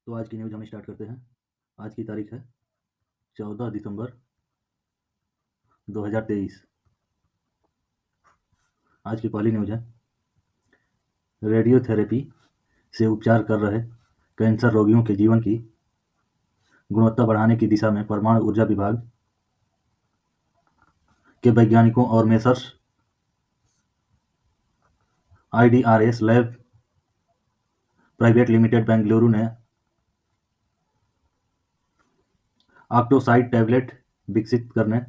तो आज की न्यूज़ हम स्टार्ट करते हैं। आज की तारीख है 14 दिसंबर 2023। आज की पहली न्यूज़ है, रेडियोथेरेपी से उपचार कर रहे कैंसर रोगियों के जीवन की गुणवत्ता बढ़ाने की दिशा में परमाणु ऊर्जा विभाग के वैज्ञानिकों और messrs IDRS lab private limited Bengaluru ने ऑक्टोसाइड टैबलेट विकसित करने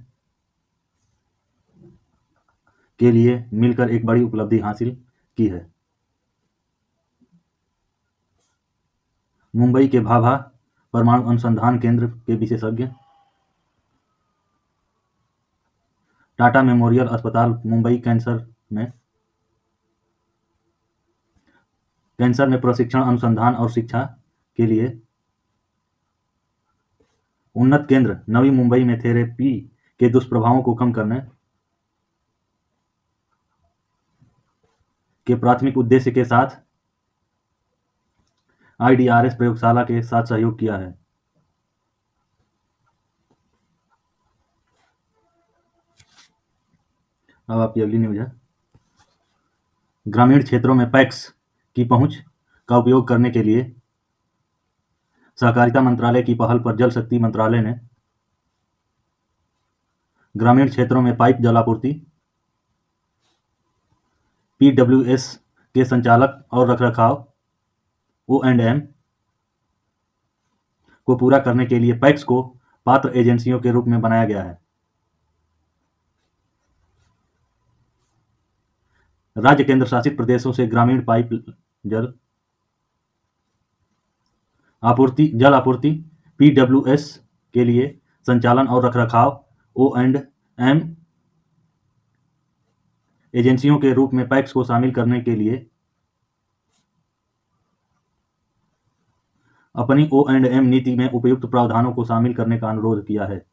के लिए मिलकर एक बड़ी उपलब्धि हासिल की है। मुंबई के भाभा परमाणु अनुसंधान केंद्र के विशेषज्ञ टाटा मेमोरियल अस्पताल मुंबई कैंसर में प्रशिक्षण, अनुसंधान और शिक्षा के लिए उन्नत केंद्र नवी मुंबई में थेरेपी के दुष्प्रभावों को कम करने के प्राथमिक उद्देश्य के साथ IDRS प्रयोगशाला के साथ सहयोग किया है। अब आपकी अगली न्यूज़ है, ग्रामीण क्षेत्रों में पैक्स की पहुंच का उपयोग करने के लिए सहकारिता मंत्रालय की पहल पर जल शक्ति मंत्रालय ने ग्रामीण क्षेत्रों में पाइप जलापूर्ति PWS के संचालक और रखरखाव O&M को पूरा करने के लिए पैक्स को पात्र एजेंसियों के रूप में बनाया गया है। राज्य केंद्र शासित प्रदेशों से ग्रामीण पाइप जल आपूर्ति PWS के लिए संचालन और रखरखाव O&M एजेंसियों के रूप में पैक्स को शामिल करने के लिए अपनी O&M नीति में उपयुक्त प्रावधानों को शामिल करने का अनुरोध किया है।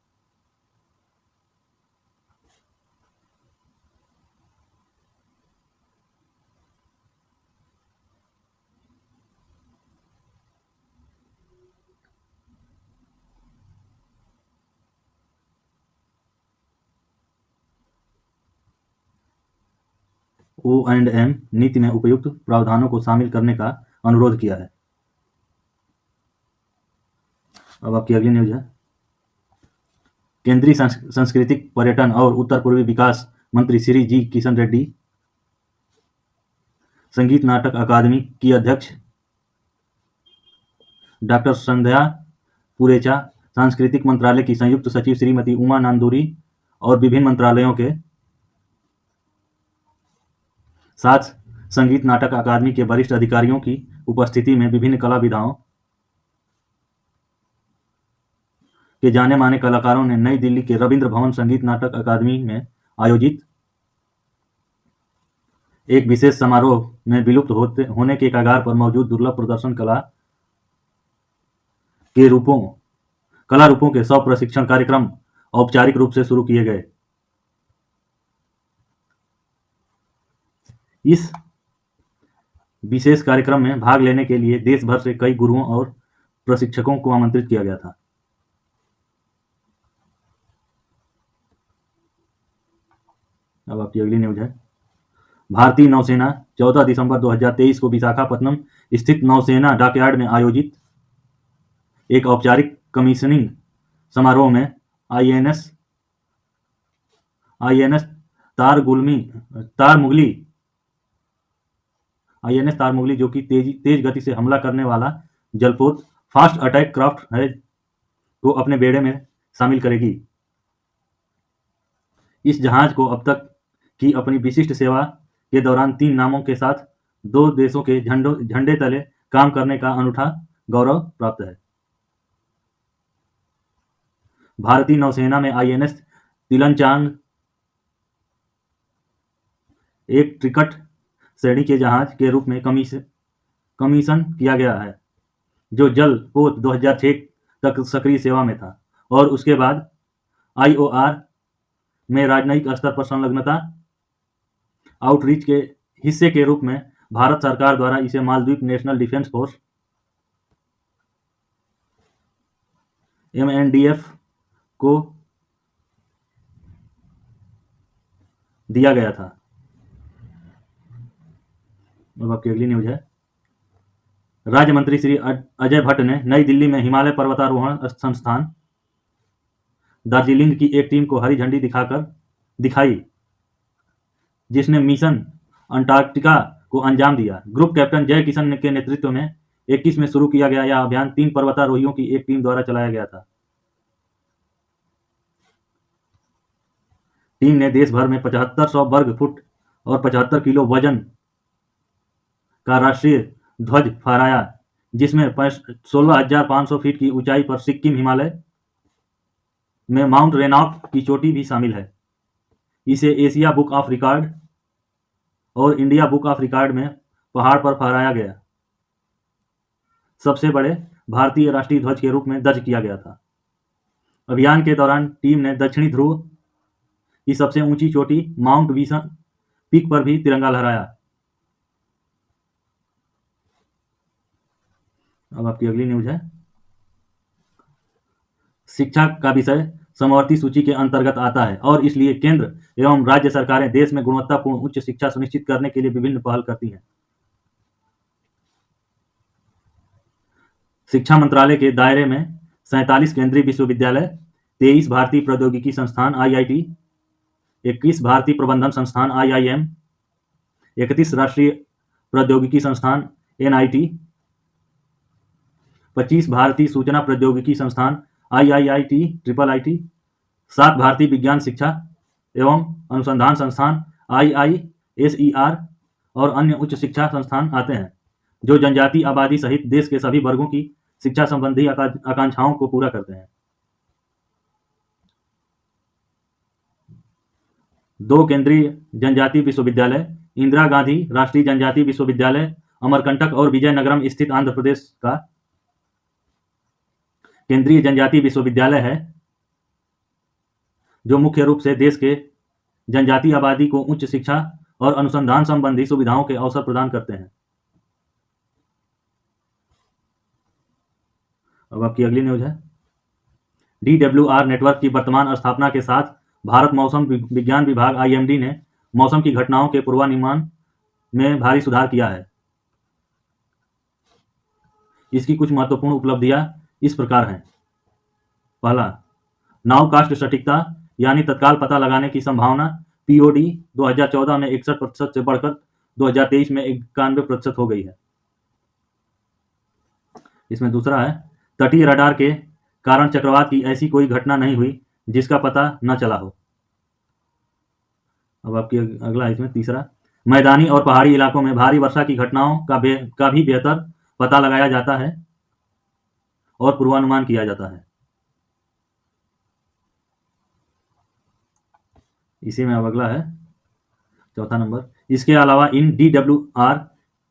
O&M नीति में उपयुक्त प्रावधानों को शामिल करने का अनुरोध किया है। अब आपकी अगली न्यूज़ है, केंद्रीय सांस्कृतिक पर्यटन और उत्तर पूर्वी विकास मंत्री श्री जी किशन रेड्डी संगीत नाटक अकादमी की अध्यक्ष डॉक्टर संध्या पुरेचा, सांस्कृतिक मंत्रालय की संयुक्त सचिव श्रीमती उमा नांदूरी और विभिन्न मंत्रालयों के साथ संगीत नाटक अकादमी के वरिष्ठ अधिकारियों की उपस्थिति में विभिन्न कला विधाओं के जाने माने कलाकारों ने नई दिल्ली के रविंद्र भवन संगीत नाटक अकादमी में आयोजित एक विशेष समारोह में विलुप्त होने के कगार पर मौजूद दुर्लभ प्रदर्शन कला रूपों के 100 प्रशिक्षण कार्यक्रम औपचारिक रूप से शुरू किए गए। इस विशेष कार्यक्रम में भाग लेने के लिए देश भर से कई गुरुओं और प्रशिक्षकों को आमंत्रित किया गया था। अब आपकी अगली न्यूज़ है, भारतीय नौसेना 14 दिसंबर 2023 को विशाखापत्तनम स्थित नौसेना डॉकयार्ड में आयोजित एक औपचारिक कमीशनिंग समारोह में INS तारमुगली जो कि तेज गति से हमला करने वाला जलपोत फास्ट अटैक क्राफ्ट है को अपने बेड़े में शामिल करेगी। इस जहाज को अब तक की अपनी विशिष्ट सेवा के दौरान 3 नामों के साथ 2 देशों के झंडे तले काम करने का अनूठा गौरव प्राप्त है। भारतीय नौसेना में INS तिलनचांग एक ट्रिकट श्रेणी के जहाज के रूप में कमीशन किया गया है, जो जलपोत 2006 तक सक्रिय सेवा में था और उसके बाद IOR में राजनयिक स्तर पर संलग्नता आउटरीच के हिस्से के रूप में भारत सरकार द्वारा इसे Maldives national defence force MNDF को दिया गया था। अब आपकी अगली न्यूज है, राज्य मंत्री श्री अजय भट्ट ने नई दिल्ली में हिमालय पर्वतारोहण संस्थान दार्जिलिंग की एक टीम को हरी झंडी दिखाई, जिसने मिशन अंटार्कटिका को अंजाम दिया। ग्रुप कैप्टन जय किशन के नेतृत्व में 21 में शुरू किया गया यह अभियान 3 पर्वतारोहियों की एक टीम द्वारा चलाया गया था। टीम ने देश भर में 7500 वर्ग फुट और 75 किलो वजन का राष्ट्रीय ध्वज फहराया, जिसमें 16,500 फीट की ऊंचाई पर सिक्किम हिमालय में माउंट रेनॉक की चोटी भी शामिल है। इसे एशिया बुक ऑफ रिकॉर्ड और इंडिया बुक ऑफ रिकॉर्ड में पहाड़ पर फहराया गया सबसे बड़े भारतीय राष्ट्रीय ध्वज के रूप में दर्ज किया गया था। अभियान के दौरान टीम ने दक्षिणी ध्रुव की सबसे ऊंची चोटी माउंट विल्सन पीक पर भी तिरंगा लहराया। अब आपकी अगली न्यूज है, शिक्षा का विषय समवर्ती सूची के अंतर्गत आता है और इसलिए केंद्र एवं राज्य सरकारें देश में गुणवत्तापूर्ण उच्च शिक्षा सुनिश्चित करने के लिए विभिन्न पहल करती हैं। शिक्षा मंत्रालय के दायरे में 47 केंद्रीय विश्वविद्यालय, 23 भारतीय प्रौद्योगिकी संस्थान IIT, 21 भारतीय प्रबंधन संस्थान IIM, 31 राष्ट्रीय प्रौद्योगिकी संस्थान NIT, 25 भारतीय सूचना प्रौद्योगिकी संस्थान IIIT, 7 भारतीय विज्ञान शिक्षा एवं अनुसंधान संस्थान IISER और अन्य उच्च शिक्षा संस्थान आते हैं, जो जनजातीय आबादी सहित देश के सभी वर्गों की शिक्षा संबंधी आकांक्षाओं को पूरा करते हैं। 2 केंद्रीय जनजातीय विश्वविद्यालय, इंदिरा गांधी राष्ट्रीय जनजातीय विश्वविद्यालय अमरकंटक और विजयनगरम स्थित आंध्र प्रदेश का केंद्रीय जनजातीय विश्वविद्यालय है, जो मुख्य रूप से देश के जनजातीय आबादी को उच्च शिक्षा और अनुसंधान संबंधी सुविधाओं के अवसर प्रदान करते हैं। अब आपकी अगली न्यूज है, DWR नेटवर्क की वर्तमान स्थापना के साथ भारत मौसम विज्ञान विभाग IMD ने मौसम की घटनाओं के पूर्वानुमान में भारी सुधार किया है। इसकी कुछ महत्वपूर्ण उपलब्धियां इस प्रकार हैं। पहला, नाउ कास्ट सटीकता यानी तत्काल पता लगाने की संभावना POD 2014 में 61% से बढ़कर 2023 में 91% हो गई है। इसमें दूसरा है, तटीय रडार के कारण चक्रवात की ऐसी कोई घटना नहीं हुई जिसका पता न चला हो। अब आपकी अगला इसमें तीसरा, मैदानी और पहाड़ी इलाकों में भारी वर्षा की घटनाओं का भी बेहतर पता लगाया जाता है और पूर्वानुमान किया जाता है। इसी में अब अगला है चौथा नंबर, इसके अलावा इन DWR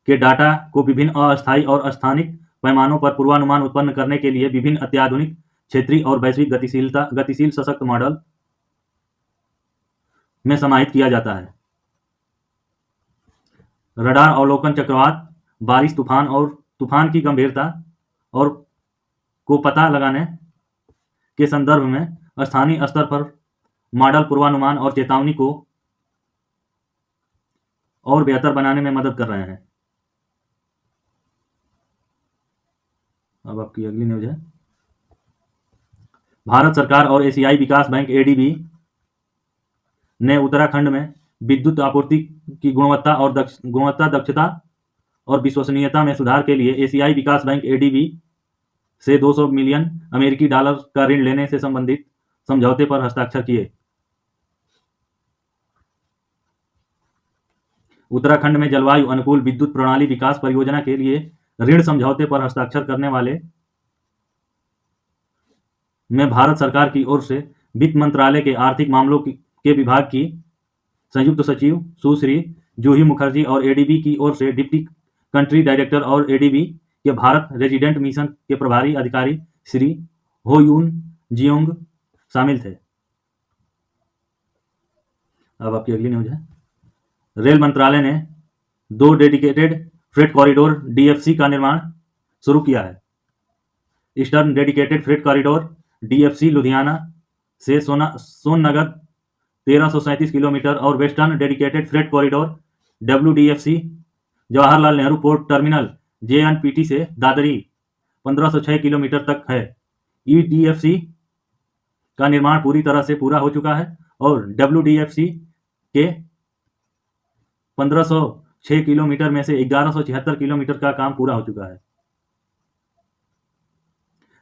के डाटा को विभिन्न अस्थायी और स्थानिक पैमानों पर पूर्वानुमान उत्पन्न करने के लिए विभिन्न अत्याधुनिक क्षेत्रीय और वैश्विक गतिशील सशक्त मॉडल में समाहित किया जाता है। रडार अवलोकन चक्रवात, बारिश, तूफान और तूफान की गंभीरता और को पता लगाने के संदर्भ में स्थानीय स्तर पर मॉडल पूर्वानुमान और चेतावनी को और बेहतर बनाने में मदद कर रहे हैं। अब आपकी अगली न्यूज है, भारत सरकार और एशियाई विकास बैंक ADB ने उत्तराखंड में विद्युत आपूर्ति की गुणवत्ता, दक्षता और विश्वसनीयता में सुधार के लिए एशियाई विकास बैंक ADB से $200 मिलियन का ऋण लेने से संबंधित समझौते पर हस्ताक्षर किए। उत्तराखंड में जलवायु अनुकूल विद्युत प्रणाली विकास परियोजना के लिए ऋण समझौते पर हस्ताक्षर करने वाले में भारत सरकार की ओर से वित्त मंत्रालय के आर्थिक मामलों के विभाग की संयुक्त सचिव सुश्री जूही मुखर्जी और ADB की ओर से डिप्टी कंट्री डायरेक्टर और ADB के भारत रेजिडेंट मिशन के प्रभारी अधिकारी श्री हो यून जियोंग शामिल थे। अब आपकी अगली न्यूज है, रेल मंत्रालय ने 2 डेडिकेटेड फ्रेट कॉरिडोर DFC का निर्माण शुरू किया है। Eastern dedicated freight corridor DFC Ludhiana से सोननगर 1337 किलोमीटर और western dedicated freight corridor WDFC Jawaharlal Nehru port terminal JNPT से दादरी 1506 किलोमीटर तक है। EDFC का निर्माण पूरी तरह से पूरा हो चुका है और WDFC के 1506 किलोमीटर में से 1176 किलोमीटर का काम पूरा हो चुका है।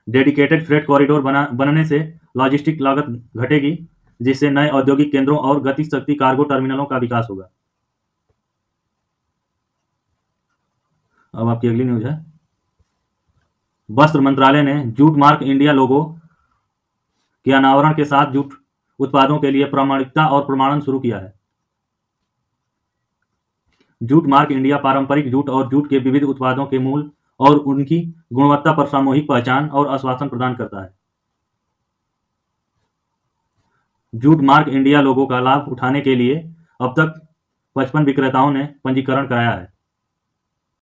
डेडिकेटेड फ्रेट कॉरिडोर बनने से लॉजिस्टिक लागत घटेगी, जिससे नए औद्योगिक केंद्रों और गति शक्ति कार्गो टर्मिनलों का विकास होगा। अब आपकी अगली न्यूज है। वस्त्र मंत्रालय ने जूट मार्क इंडिया लोगो के अनावरण के साथ जूट उत्पादों के लिए प्रामाणिकता और प्रमाणन शुरू किया है। जूट मार्क इंडिया पारंपरिक जूट और जूट के विविध उत्पादों के मूल और उनकी गुणवत्ता पर सामूहिक पहचान और आश्वासन प्रदान करता है। जूट मार्क इंडिया लोगो का लाभ उठाने के लिए अब तक 55 विक्रेताओं ने पंजीकरण कराया है।